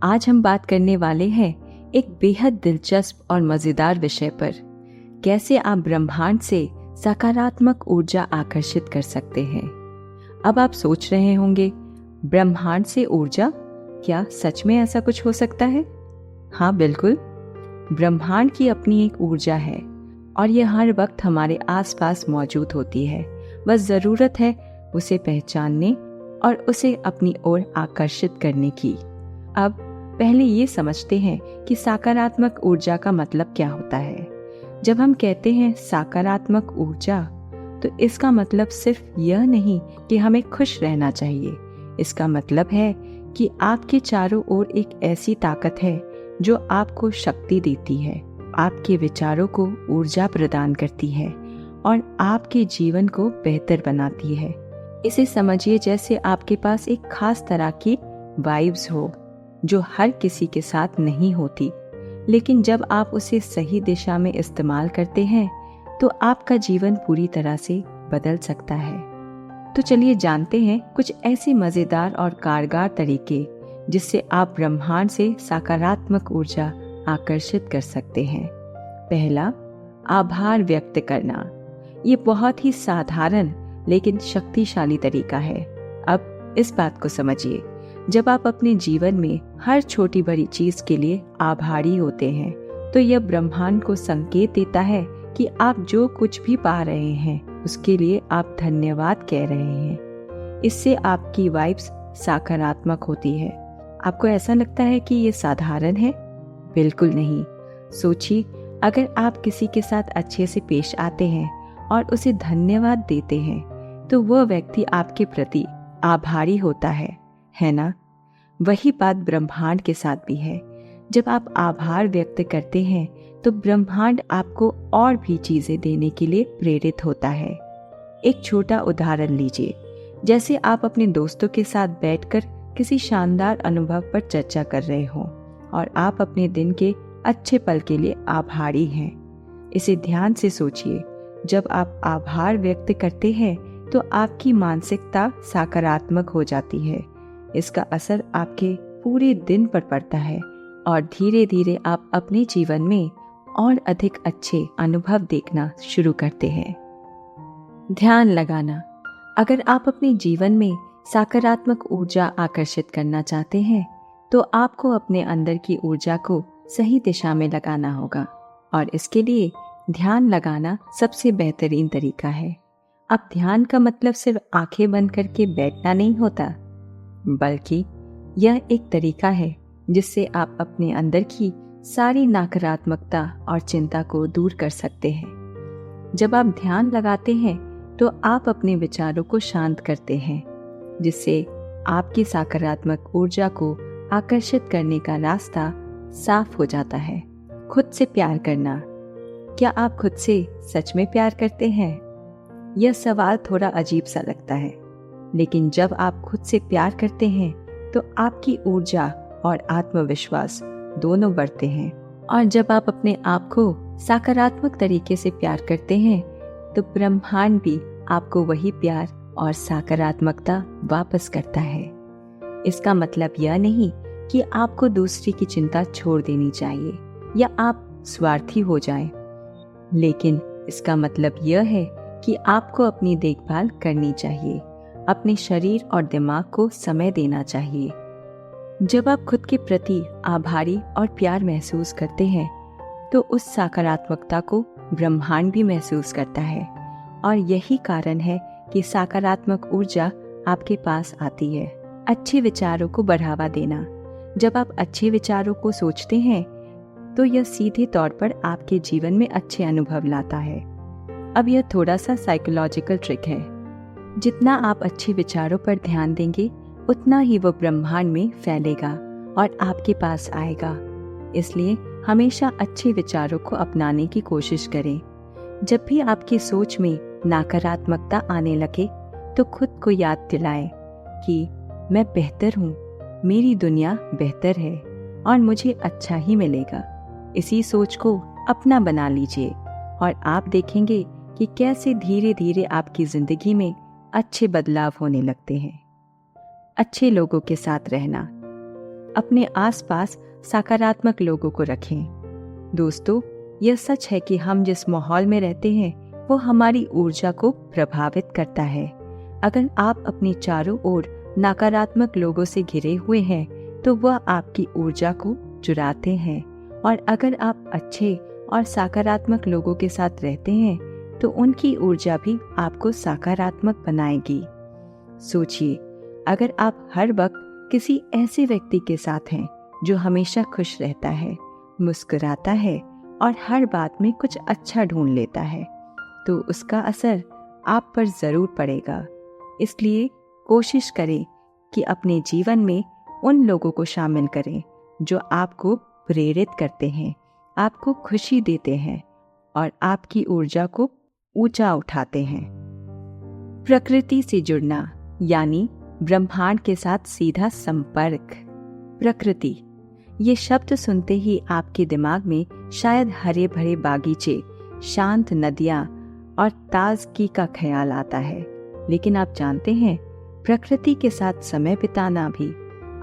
आज हम बात करने वाले हैं एक बेहद दिलचस्प और मजेदार विषय पर, कैसे आप ब्रह्मांड से सकारात्मक ऊर्जा आकर्षित कर सकते हैं। अब आप सोच रहे होंगे, ब्रह्मांड से ऊर्जा, क्या सच में ऐसा कुछ हो सकता है? हाँ बिल्कुल, ब्रह्मांड की अपनी एक ऊर्जा है और यह हर वक्त हमारे आसपास मौजूद होती है। बस जरूरत है उसे पहचानने और उसे अपनी ओर आकर्षित करने की। अब पहले ये समझते हैं कि सकारात्मक ऊर्जा का मतलब क्या होता है। जब हम कहते हैं सकारात्मक ऊर्जा, तो इसका मतलब सिर्फ यह नहीं कि हमें खुश रहना चाहिए। इसका मतलब है कि आपके चारों ओर एक ऐसी ताकत है जो आपको शक्ति देती है, आपके विचारों को ऊर्जा प्रदान करती है और आपके जीवन को बेहतर बनाती है। इसे समझिए जैसे आपके पास एक खास तरह की वाइब्स हो जो हर किसी के साथ नहीं होती, लेकिन जब आप उसे सही दिशा में इस्तेमाल करते हैं तो आपका जीवन पूरी तरह से बदल सकता है। तो चलिए जानते हैं कुछ ऐसे मजेदार और कारगर तरीके जिससे आप ब्रह्मांड से सकारात्मक ऊर्जा आकर्षित कर सकते हैं। पहला, आभार व्यक्त करना। ये बहुत ही साधारण लेकिन शक्तिशाली तरीका है। अब इस बात को समझिए, जब आप अपने जीवन में हर छोटी बड़ी चीज के लिए आभारी होते हैं तो यह ब्रह्मांड को संकेत देता है कि आप जो कुछ भी पा रहे हैं उसके लिए आप धन्यवाद कह रहे हैं। इससे आपकी वाइब्स सकारात्मक होती है। आपको ऐसा लगता है कि ये साधारण है? बिल्कुल नहीं। सोचिए, अगर आप किसी के साथ अच्छे से पेश आते हैं और उसे धन्यवाद देते हैं तो वह व्यक्ति आपके प्रति आभारी होता है ना? वही बात ब्रह्मांड के साथ भी है। जब आप आभार व्यक्त करते हैं तो ब्रह्मांड आपको और भी चीजें देने के लिए प्रेरित होता है। एक छोटा उदाहरण लीजिए, जैसे आप अपने दोस्तों के साथ बैठकर किसी शानदार अनुभव पर चर्चा कर रहे हो और आप अपने दिन के अच्छे पल के लिए आभारी हैं। इसे ध्यान से सोचिए, जब आप आभार व्यक्त करते हैं तो आपकी मानसिकता सकारात्मक हो जाती है। इसका असर आपके पूरे दिन पर पड़ता है और धीरे धीरे आप अपने जीवन में और अधिक अच्छे अनुभव देखना शुरू करते हैं। ध्यान लगाना। अगर आप अपने जीवन में सकारात्मक ऊर्जा आकर्षित करना चाहते हैं तो आपको अपने अंदर की ऊर्जा को सही दिशा में लगाना होगा और इसके लिए ध्यान लगाना सबसे बेहतरीन तरीका है। अब ध्यान का मतलब सिर्फ आंखें बंद करके बैठना नहीं होता, बल्कि यह एक तरीका है जिससे आप अपने अंदर की सारी नकारात्मकता और चिंता को दूर कर सकते हैं। जब आप ध्यान लगाते हैं तो आप अपने विचारों को शांत करते हैं, जिससे आपकी सकारात्मक ऊर्जा को आकर्षित करने का रास्ता साफ हो जाता है। खुद से प्यार करना। क्या आप खुद से सच में प्यार करते हैं? यह सवाल थोड़ा अजीब सा लगता है, लेकिन जब आप खुद से प्यार करते हैं तो आपकी ऊर्जा और आत्मविश्वास दोनों बढ़ते हैं। और जब आप अपने आप को सकारात्मक तरीके से प्यार करते हैं तो ब्रह्मांड भी आपको वही प्यार और सकारात्मकता वापस करता है। इसका मतलब यह नहीं कि आपको दूसरे की चिंता छोड़ देनी चाहिए या आप स्वार्थी हो जाएं, लेकिन इसका मतलब यह है कि आपको अपनी देखभाल करनी चाहिए, अपने शरीर और दिमाग को समय देना चाहिए। जब आप खुद के प्रति आभारी और प्यार महसूस करते हैं तो उस सकारात्मकता को ब्रह्मांड भी महसूस करता है और यही कारण है कि सकारात्मक ऊर्जा आपके पास आती है। अच्छे विचारों को बढ़ावा देना। जब आप अच्छे विचारों को सोचते हैं तो यह सीधे तौर पर आपके जीवन में अच्छे अनुभव लाता है। अब यह थोड़ा सा साइकोलॉजिकल ट्रिक है। जितना आप अच्छे विचारों पर ध्यान देंगे उतना ही वो ब्रह्मांड में फैलेगा और आपके पास आएगा। इसलिए हमेशा अच्छे विचारों को अपनाने की कोशिश करें। जब भी आपकी सोच में नकारात्मकता आने लगे तो खुद को याद दिलाएं कि मैं बेहतर हूँ, मेरी दुनिया बेहतर है और मुझे अच्छा ही मिलेगा। इसी सोच को अपना बना लीजिए और आप देखेंगे कि कैसे धीरे धीरे आपकी जिंदगी में अच्छे बदलाव होने लगते हैं। अच्छे लोगों के साथ रहना। अपने आसपास सकारात्मक लोगों को रखें। दोस्तों, यह सच है कि हम जिस माहौल में रहते हैं वो हमारी ऊर्जा को प्रभावित करता है। अगर आप अपने चारों ओर नकारात्मक लोगों से घिरे हुए हैं तो वह आपकी ऊर्जा को चुराते हैं, और अगर आप अच्छे और सकारात्मक लोगों के साथ रहते हैं तो उनकी ऊर्जा भी आपको सकारात्मक बनाएगी। सोचिए, अगर आप हर वक्त किसी ऐसे व्यक्ति के साथ हैं जो हमेशा खुश रहता है, मुस्कुराता है और हर बात में कुछ अच्छा ढूंढ लेता है, तो उसका असर आप पर जरूर पड़ेगा। इसलिए कोशिश करें कि अपने जीवन में उन लोगों को शामिल करें जो आपको प्रेरित करते हैं, आपको खुशी देते हैं और आपकी ऊर्जा को ऊंचा उठाते हैं। प्रकृति से जुड़ना यानी ब्रह्मांड के साथ सीधा संपर्क। प्रकृति, ये शब्द सुनते ही आपके दिमाग में शायद हरे भरे बागीचे, शांत नदियां और ताजगी का ख्याल आता है, लेकिन आप जानते हैं प्रकृति के साथ समय बिताना भी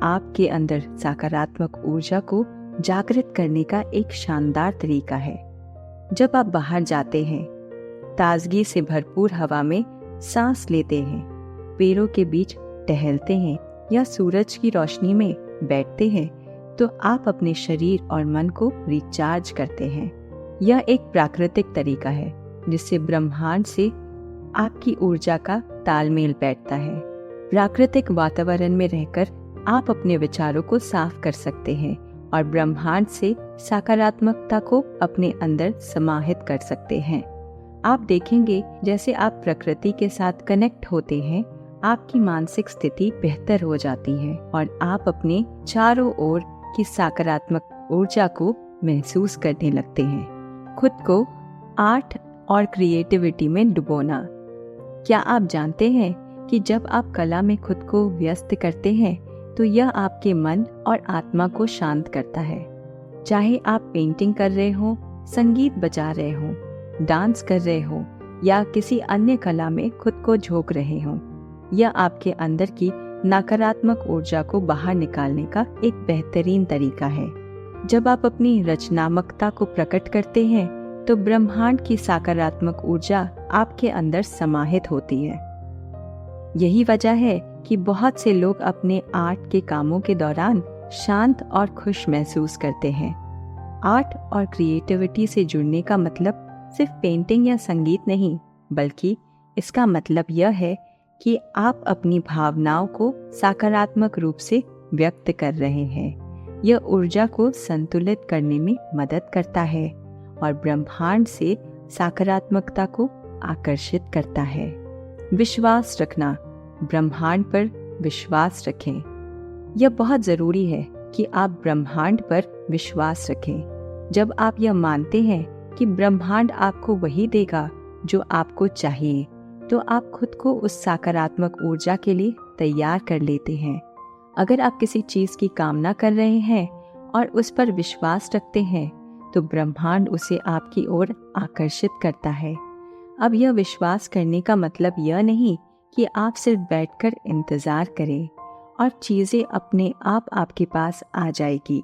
आपके अंदर सकारात्मक ऊर्जा को जागृत करने का एक शानदार तरीका है। जब आप बाहर जाते हैं, ताजगी से भरपूर हवा में सांस लेते हैं, पेड़ों के बीच टहलते हैं या सूरज की रोशनी में बैठते हैं, तो आप अपने शरीर और मन को रिचार्ज करते हैं। यह एक प्राकृतिक तरीका है जिससे ब्रह्मांड से आपकी ऊर्जा का तालमेल बैठता है। प्राकृतिक वातावरण में रहकर आप अपने विचारों को साफ कर सकते हैं और ब्रह्मांड से सकारात्मकता को अपने अंदर समाहित कर सकते हैं। आप देखेंगे जैसे आप प्रकृति के साथ कनेक्ट होते हैं, आपकी मानसिक स्थिति बेहतर हो जाती है और आप अपने चारों ओर की सकारात्मक ऊर्जा को महसूस करने लगते हैं। खुद को आर्ट और क्रिएटिविटी में डुबोना। क्या आप जानते हैं कि जब आप कला में खुद को व्यस्त करते हैं तो यह आपके मन और आत्मा को शांत करता है। चाहे आप पेंटिंग कर रहे हो, संगीत बजा रहे हो, डांस कर रहे हो या किसी अन्य कला में खुद को झोंक रहे हो, यह आपके अंदर की नकारात्मक ऊर्जा को बाहर निकालने का एक बेहतरीन तरीका है। जब आप अपनी रचनात्मकता को प्रकट करते हैं तो ब्रह्मांड की सकारात्मक ऊर्जा आपके अंदर समाहित होती है। यही वजह है कि बहुत से लोग अपने आर्ट के कामों के दौरान शांत और खुश महसूस करते हैं। आर्ट और क्रिएटिविटी से जुड़ने का मतलब सिर्फ पेंटिंग या संगीत नहीं, बल्कि इसका मतलब यह है कि आप अपनी भावनाओं को सकारात्मक रूप से व्यक्त कर रहे हैं। यह ऊर्जा को संतुलित करने में मदद करता है और ब्रह्मांड से सकारात्मकता को आकर्षित करता है। विश्वास रखना। ब्रह्मांड पर विश्वास रखें। यह बहुत जरूरी है कि आप ब्रह्मांड पर विश्वास रखें। जब आप यह मानते हैं कि ब्रह्मांड आपको वही देगा जो आपको चाहिए, तो आप खुद को उस सकारात्मक ऊर्जा के लिए तैयार कर लेते हैं। अगर आप किसी चीज की कामना कर रहे हैं और उस पर विश्वास रखते हैं, तो ब्रह्मांड उसे आपकी ओर आकर्षित करता है। अब यह विश्वास करने का मतलब यह नहीं कि आप सिर्फ बैठकर इंतजार करें और चीजें अपने आप आपके पास आ जाएगी।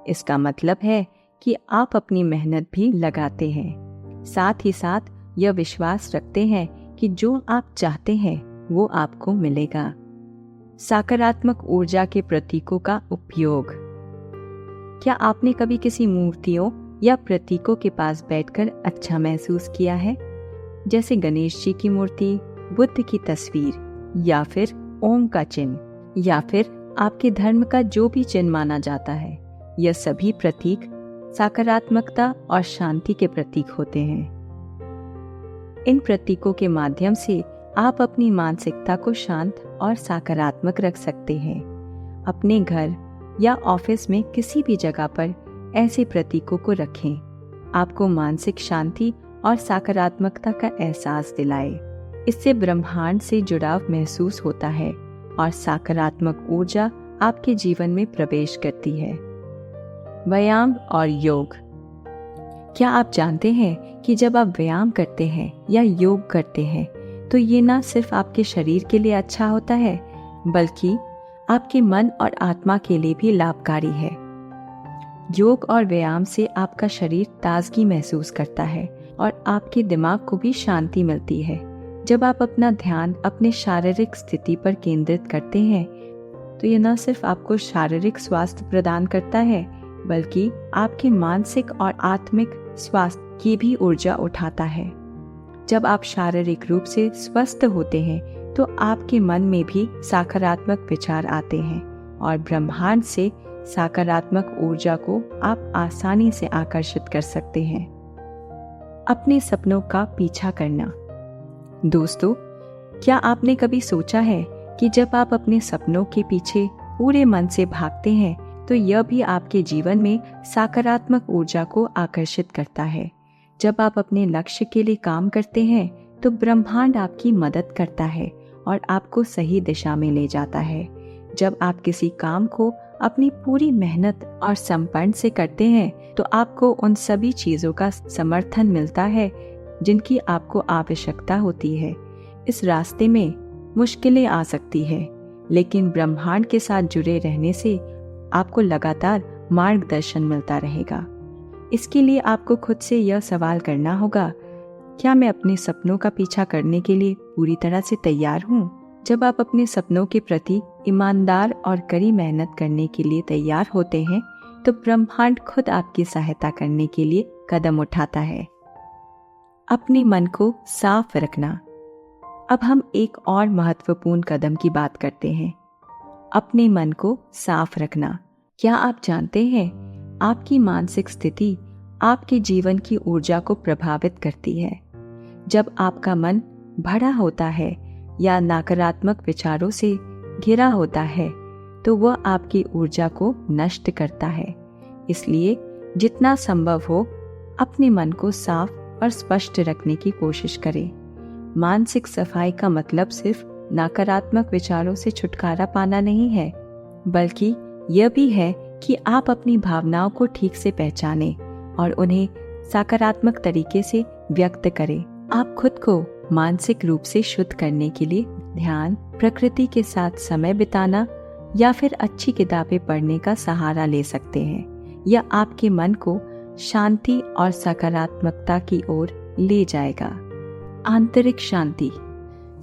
इसका मतलब है कि आप अपनी मेहनत भी लगाते हैं, साथ ही साथ यह विश्वास रखते हैं कि जो आप चाहते हैं वो आपको मिलेगा। सकारात्मक ऊर्जा के प्रतीकों का उपयोग। क्या आपने कभी किसी मूर्तियों या प्रतीकों के पास बैठकर अच्छा महसूस किया है? जैसे गणेश जी की मूर्ति, बुद्ध की तस्वीर या फिर ओम का चिन्ह या फिर आपके धर्म का जो भी चिन्ह माना जाता है, यह सभी प्रतीक सकारात्मकता और शांति के प्रतीक होते हैं। इन प्रतीकों के माध्यम से आप अपनी मानसिकता को शांत और सकारात्मक रख सकते हैं। अपने घर या ऑफिस में किसी भी जगह पर ऐसे प्रतीकों को रखें। आपको मानसिक शांति और सकारात्मकता का एहसास दिलाए। इससे ब्रह्मांड से जुड़ाव महसूस होता है और सकारात्मक ऊर्जा आपके जीवन में प्रवेश करती है। व्यायाम और योग। क्या आप जानते हैं कि जब आप व्यायाम करते हैं या योग करते हैं तो ये ना सिर्फ आपके शरीर के लिए अच्छा होता है, बल्कि आपके मन और आत्मा के लिए भी लाभकारी है। योग और व्यायाम से आपका शरीर ताजगी महसूस करता है और आपके दिमाग को भी शांति मिलती है। जब आप अपना ध्यान अपने शारीरिक स्थिति पर केंद्रित करते हैं तो यह न सिर्फ आपको शारीरिक स्वास्थ्य प्रदान करता है बल्कि आपके मानसिक और आत्मिक स्वास्थ्य की भी ऊर्जा उठाता है। जब आप शारीरिक रूप से स्वस्थ होते हैं तो आपके मन में भी सकारात्मक विचार आते हैं और ब्रह्मांड से सकारात्मक ऊर्जा को आप आसानी से आकर्षित कर सकते हैं। अपने सपनों का पीछा करना। दोस्तों, क्या आपने कभी सोचा है कि जब आप अपने सपनों के पीछे पूरे मन से भागते हैं तो यह भी आपके जीवन में सकारात्मक ऊर्जा को आकर्षित करता है। जब आप अपने लक्ष्य के लिए काम करते हैं तो ब्रह्मांड आपकी मदद करता है और आपको सही दिशा में ले जाता है। जब आप किसी काम को अपनी पूरी मेहनत और समर्पण से करते हैं तो आपको उन सभी चीजों का समर्थन मिलता है जिनकी आपको आवश्यकता होती है। इस रास्ते में मुश्किलें आ सकती है, लेकिन ब्रह्मांड के साथ जुड़े रहने से आपको लगातार मार्गदर्शन मिलता रहेगा। इसके लिए आपको खुद से यह सवाल करना होगा, क्या मैं अपने सपनों का पीछा करने के लिए पूरी तरह से तैयार हूँ? जब आप अपने सपनों के प्रति ईमानदार और कड़ी मेहनत करने के लिए तैयार होते हैं तो ब्रह्मांड खुद आपकी सहायता करने के लिए कदम उठाता है। अपने मन को साफ रखना। अब हम एक और महत्वपूर्ण कदम की बात करते हैं, अपने मन को साफ रखना। क्या आप जानते हैं, आपकी मानसिक स्थिति आपके जीवन की ऊर्जा को प्रभावित करती है। जब आपका मन भरा होता है या नकारात्मक विचारों से घिरा होता है तो वह आपकी ऊर्जा को नष्ट करता है। इसलिए जितना संभव हो अपने मन को साफ और स्पष्ट रखने की कोशिश करें। मानसिक सफाई का मतलब सिर्फ नकारात्मक विचारों से छुटकारा पाना नहीं है, बल्कि यह भी है कि आप अपनी भावनाओं को ठीक से पहचानें और उन्हें सकारात्मक तरीके से व्यक्त करें। आप खुद को मानसिक रूप से शुद्ध करने के लिए ध्यान, प्रकृति के साथ समय बिताना या फिर अच्छी किताबें पढ़ने का सहारा ले सकते हैं। यह आपके मन को शांति और सकारात्मकता की ओर ले जाएगा। आंतरिक शांति।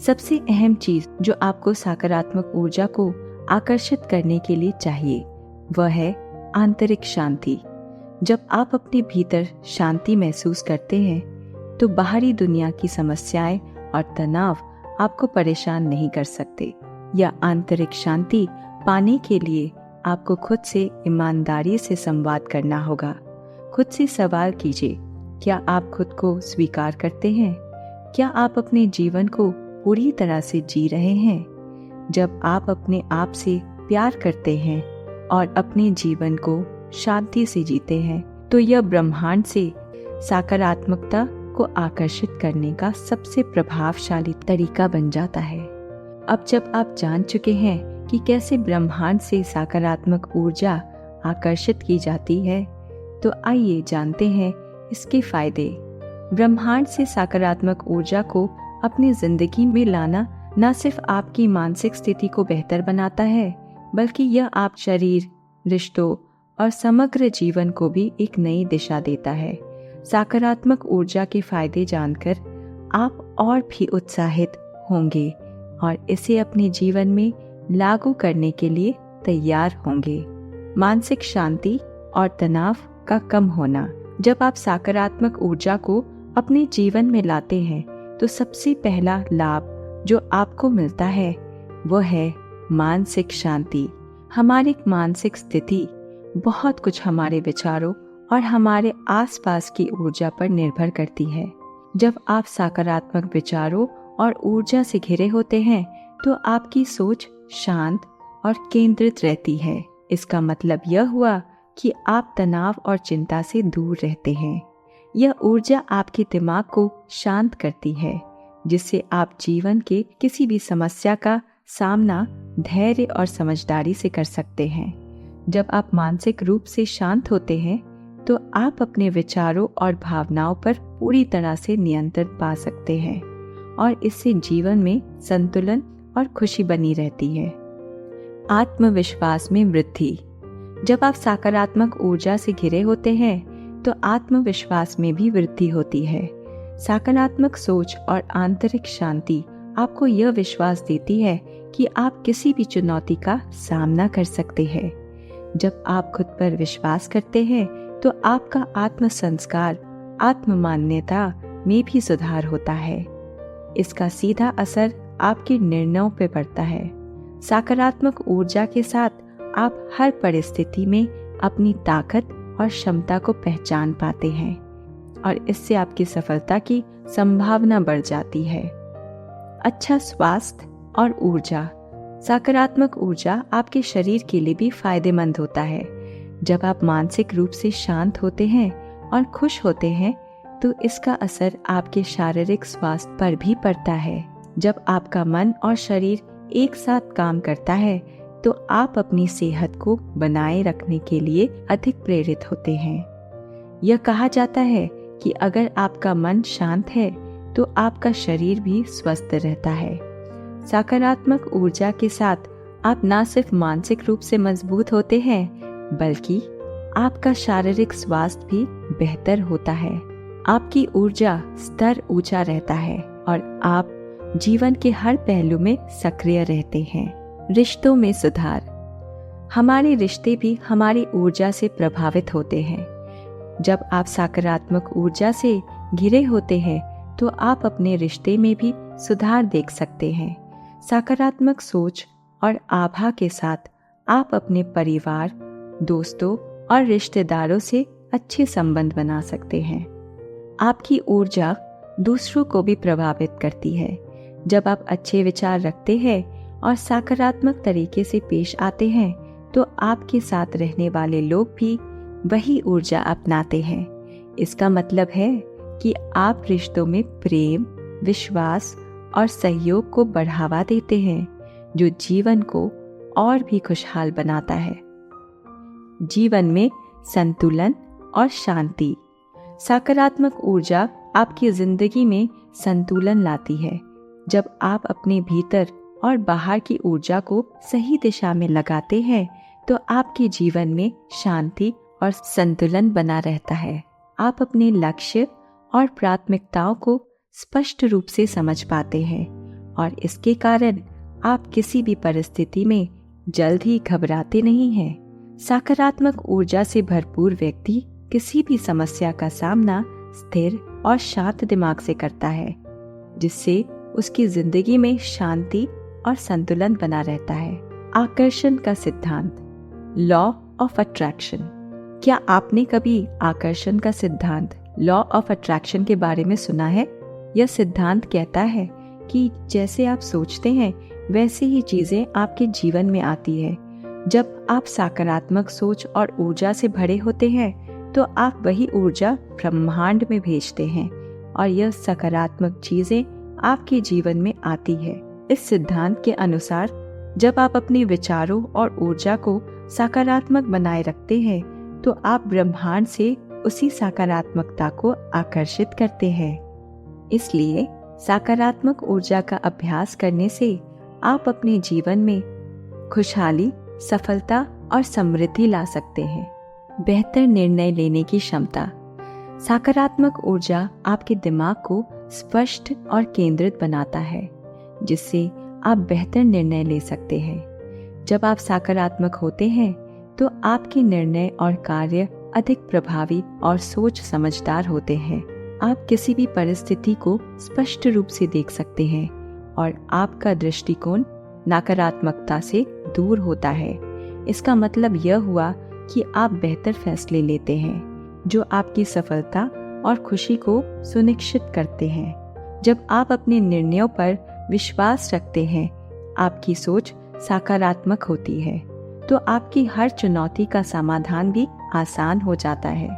सबसे अहम चीज जो आपको सकारात्मक ऊर्जा को आकर्षित करने के लिए चाहिए वह है आंतरिक शांति। जब आप अपने भीतर शांति महसूस करते हैं तो बाहरी दुनिया की समस्याएं और तनाव आपको परेशान नहीं कर सकते। यह आंतरिक शांति पाने के लिए आपको खुद से ईमानदारी से संवाद करना होगा। खुद से सवाल कीजिए, क्या आप खुद को स्वीकार करते हैं? क्या आप अपने जीवन को पूरी तरह से जी रहे हैं? जब आप अपने आप से प्यार करते हैं और अपने जीवन को शांति से जीते हैं तो यह ब्रह्मांड से सकारात्मकता को आकर्षित करने का सबसे प्रभावशाली तरीका बन जाता है। अब जब आप जान चुके हैं कि कैसे ब्रह्मांड से सकारात्मक ऊर्जा आकर्षित की जाती है, तो आइए जानते हैं इसके फायदे। ब्रह्मांड से सकारात्मक ऊर्जा को अपनी जिंदगी में लाना न सिर्फ आपकी मानसिक स्थिति को बेहतर बनाता है, बल्कि यह आप शरीर, रिश्तों और समग्र जीवन को भी एक नई दिशा देता है। सकारात्मक ऊर्जा के फायदे जानकर आप और भी उत्साहित होंगे और इसे अपने जीवन में लागू करने के लिए तैयार होंगे। मानसिक शांति और तनाव का कम होना। जब आप सकारात्मक ऊर्जा को अपने जीवन में लाते हैं तो सबसे पहला लाभ जो आपको मिलता है वह है मानसिक शांति। हमारी मानसिक स्थिति बहुत कुछ हमारे विचारों और हमारे आसपास की ऊर्जा पर निर्भर करती है। जब आप सकारात्मक विचारों और ऊर्जा से घिरे होते हैं तो आपकी सोच शांत और केंद्रित रहती है। इसका मतलब यह हुआ कि आप तनाव और चिंता से दूर रहते हैं। यह ऊर्जा आपके दिमाग को शांत करती है, जिससे आप जीवन के किसी भी समस्या का सामना धैर्य और समझदारी से कर सकते हैं। जब आप मानसिक रूप से शांत होते हैं तो आप अपने विचारों और भावनाओं पर पूरी तरह से नियंत्रण पा सकते हैं और इससे जीवन में संतुलन और खुशी बनी रहती है। आत्मविश्वास में वृद्धि। जब आप सकारात्मक ऊर्जा से घिरे होते हैं तो आत्मविश्वास में भी वृद्धि होती है। सकारात्मक सोच और आंतरिक शांति आपको यह विश्वास देती है कि आप किसी भी चुनौती का सामना कर सकते हैं। जब आप खुद पर विश्वास करते हैं तो आपका आत्म संस्कार, आत्म मान्यता में भी सुधार होता है। इसका सीधा असर आपके निर्णयों पर पड़ता है। सकारात्मक ऊर्जा के साथ आप हर परिस्थिति में अपनी ताकत और क्षमता को पहचान पाते हैं और इससे आपकी सफलता की संभावना बढ़ जाती है। अच्छा स्वास्थ्य और ऊर्जा। सकारात्मक ऊर्जा आपके शरीर के लिए भी फायदेमंद होता है। जब आप मानसिक रूप से शांत होते हैं और खुश होते हैं तो इसका असर आपके शारीरिक स्वास्थ्य पर भी पड़ता है। जब आपका मन और शरीर एक साथ काम करता है तो आप अपनी सेहत को बनाए रखने के लिए अधिक प्रेरित होते हैं। यह कहा जाता है कि अगर आपका मन शांत है तो आपका शरीर भी स्वस्थ रहता है। सकारात्मक ऊर्जा के साथ आप न सिर्फ मानसिक रूप से मजबूत होते हैं बल्कि आपका शारीरिक स्वास्थ्य भी बेहतर होता है। आपकी ऊर्जा स्तर ऊंचा रहता है और आप जीवन के हर पहलू में सक्रिय रहते हैं। रिश्तों में सुधार। हमारे रिश्ते भी हमारी ऊर्जा से प्रभावित होते हैं। जब आप सकारात्मक ऊर्जा से घिरे होते हैं तो आप अपने रिश्ते में भी सुधार देख सकते हैं। सकारात्मक सोच और आभा के साथ आप अपने परिवार, दोस्तों और रिश्तेदारों से अच्छे संबंध बना सकते हैं। आपकी ऊर्जा दूसरों को भी प्रभावित करती है। जब आप अच्छे विचार रखते हैं और सकारात्मक तरीके से पेश आते हैं तो आपके साथ रहने वाले लोग भी वही ऊर्जा अपनाते हैं। इसका मतलब है कि आप रिश्तों में प्रेम, विश्वास और सहयोग को बढ़ावा देते हैं, जो जीवन को और भी खुशहाल बनाता है। जीवन में संतुलन और शांति। सकारात्मक ऊर्जा आपकी जिंदगी में संतुलन लाती है। जब आप अपने भीतर और बाहर की ऊर्जा को सही दिशा में लगाते हैं तो आपके जीवन में शांति और संतुलन बना रहता है। आप अपने लक्ष्य और प्राथमिकताओं को स्पष्ट रूप से समझ पाते हैं और इसके कारण आप किसी भी परिस्थिति में जल्द ही घबराते नहीं हैं। सकारात्मक ऊर्जा से भरपूर व्यक्ति किसी भी समस्या का सामना स्थिर और शांत दिमाग से करता है, जिससे उसकी जिंदगी में शांति और संतुलन बना रहता है। आकर्षण का सिद्धांत, लॉ ऑफ अट्रैक्शन। क्या आपने कभी आकर्षण का सिद्धांत, लॉ ऑफ अट्रैक्शन के बारे में सुना है? यह सिद्धांत कहता है कि जैसे आप सोचते हैं वैसे ही चीजें आपके जीवन में आती है। जब आप सकारात्मक सोच और ऊर्जा से भरे होते हैं तो आप वही ऊर्जा ब्रह्मांड में भेजते हैं और यह सकारात्मक चीजें आपके जीवन में आती है। इस सिद्धांत के अनुसार जब आप अपने विचारों और ऊर्जा को सकारात्मक बनाए रखते हैं तो आप ब्रह्मांड से उसी सकारात्मकता को आकर्षित करते हैं। इसलिए सकारात्मक ऊर्जा का अभ्यास करने से आप अपने जीवन में खुशहाली, सफलता और समृद्धि ला सकते हैं। बेहतर निर्णय लेने की क्षमता। सकारात्मक ऊर्जा आपके दिमाग को स्पष्ट और केंद्रित बनाता है, जिससे आप बेहतर निर्णय ले सकते हैं। जब आप सकारात्मक होते हैं तो आपके निर्णय और कार्य अधिक प्रभावी और सोच समझदार होते हैं। आप किसी भी परिस्थिति को स्पष्ट रूप से देख सकते हैं और आपका दृष्टिकोण नकारात्मकता से दूर होता है। इसका मतलब यह हुआ कि आप बेहतर फैसले लेते हैं, जो आपकी सफलता और खुशी को सुनिश्चित करते हैं। जब आप अपने निर्णयों पर विश्वास रखते हैं, आपकी सोच सकारात्मक होती है, तो आपकी हर चुनौती का समाधान भी आसान हो जाता है।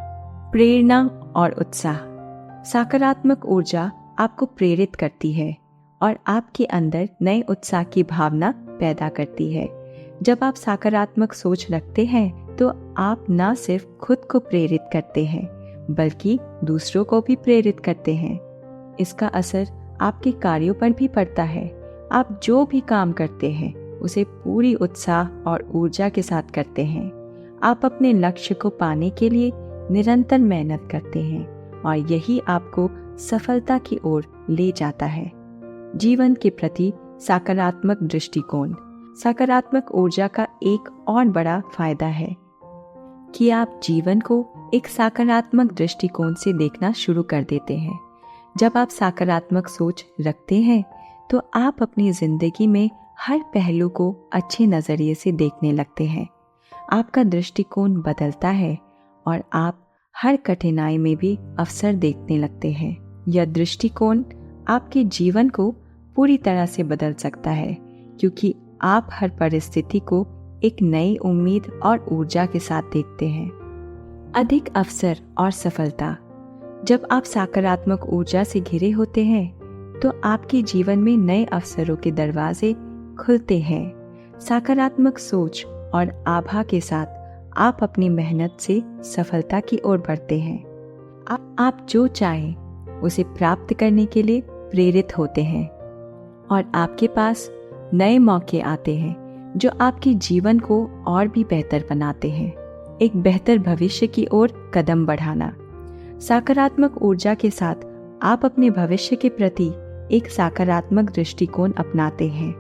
प्रेरणा और उत्साह। सकारात्मक ऊर्जा आपको प्रेरित करती है और आपके अंदर नए उत्साह की भावना पैदा करती है। जब आप सकारात्मक सोच रखते हैं तो आप न सिर्फ खुद को प्रेरित करते हैं बल्कि दूसरों को भी प्रेरित करते हैं। इसका असर आपके कार्यों पर भी पड़ता है। आप जो भी काम करते हैं उसे पूरी उत्साह और ऊर्जा के साथ करते हैं। आप अपने लक्ष्य को पाने के लिए निरंतर मेहनत करते हैं और यही आपको सफलता की ओर ले जाता है। जीवन के प्रति सकारात्मक दृष्टिकोण। सकारात्मक ऊर्जा का एक और बड़ा फायदा है कि आप जीवन को एक सकारात्मक दृष्टिकोण से देखना शुरू कर देते हैं। जब आप सकारात्मक सोच रखते हैं तो आप अपनी जिंदगी में हर पहलू को अच्छे नजरिए से देखने लगते हैं। आपका दृष्टिकोण बदलता है और आप हर कठिनाई में भी अवसर देखने लगते हैं। यह दृष्टिकोण आपके जीवन को पूरी तरह से बदल सकता है, क्योंकि आप हर परिस्थिति को एक नई उम्मीद और ऊर्जा के साथ देखते हैं। अधिक अवसर और सफलता। जब आप सकारात्मक ऊर्जा से घिरे होते हैं तो आपके जीवन में नए अवसरों के दरवाजे खुलते हैं। सकारात्मक सोच और आभा के साथ आप अपनी मेहनत से सफलता की ओर बढ़ते हैं। आप जो चाहें उसे प्राप्त करने के लिए प्रेरित होते हैं और आपके पास नए मौके आते हैं जो आपके जीवन को और भी बेहतर बनाते हैं। एक बेहतर भविष्य की ओर कदम बढ़ाना। सकारात्मक ऊर्जा के साथ आप अपने भविष्य के प्रति एक सकारात्मक दृष्टिकोण अपनाते हैं।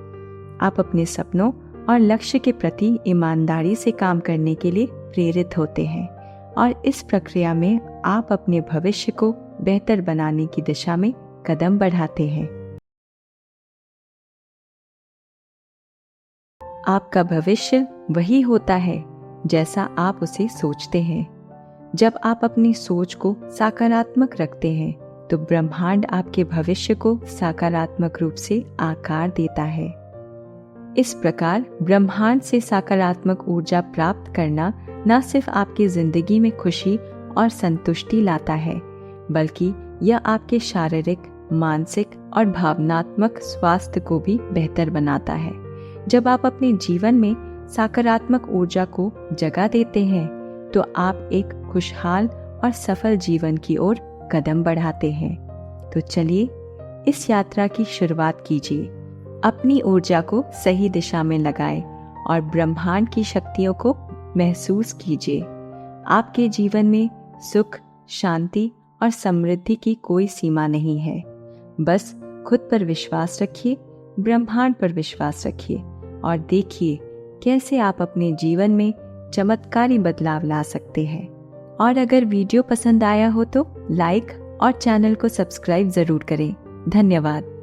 आप अपने सपनों और लक्ष्य के प्रति ईमानदारी से काम करने के लिए प्रेरित होते हैं और इस प्रक्रिया में आप अपने भविष्य को बेहतर बनाने की दिशा में कदम बढ़ाते हैं। आपका भविष्य वही होता है जैसा आप उसे सोचते हैं। जब आप अपनी सोच को सकारात्मक रखते हैं तो ब्रह्मांड आपके भविष्य को सकारात्मक रूप से आकार देता है। इस प्रकार ब्रह्मांड से सकारात्मक ऊर्जा प्राप्त करना न सिर्फ आपकी जिंदगी में खुशी और संतुष्टि लाता है, बल्कि यह आपके शारीरिक, मानसिक और भावनात्मक स्वास्थ्य को भी बेहतर बनाता है। जब आप अपने जीवन में सकारात्मक ऊर्जा को जगह देते हैं तो आप एक खुशहाल और सफल जीवन की ओर कदम बढ़ाते हैं। तो चलिए इस यात्रा की शुरुआत कीजिए। अपनी ऊर्जा को सही दिशा में लगाएं और ब्रह्मांड की शक्तियों को महसूस कीजिए। आपके जीवन में सुख, शांति और समृद्धि की कोई सीमा नहीं है। बस खुद पर विश्वास रखिए, ब्रह्मांड पर विश्वास रखिए और देखिए कैसे आप अपने जीवन में चमत्कारी बदलाव ला सकते हैं। और अगर वीडियो पसंद आया हो तो लाइक और चैनल को सब्सक्राइब जरूर करें। धन्यवाद।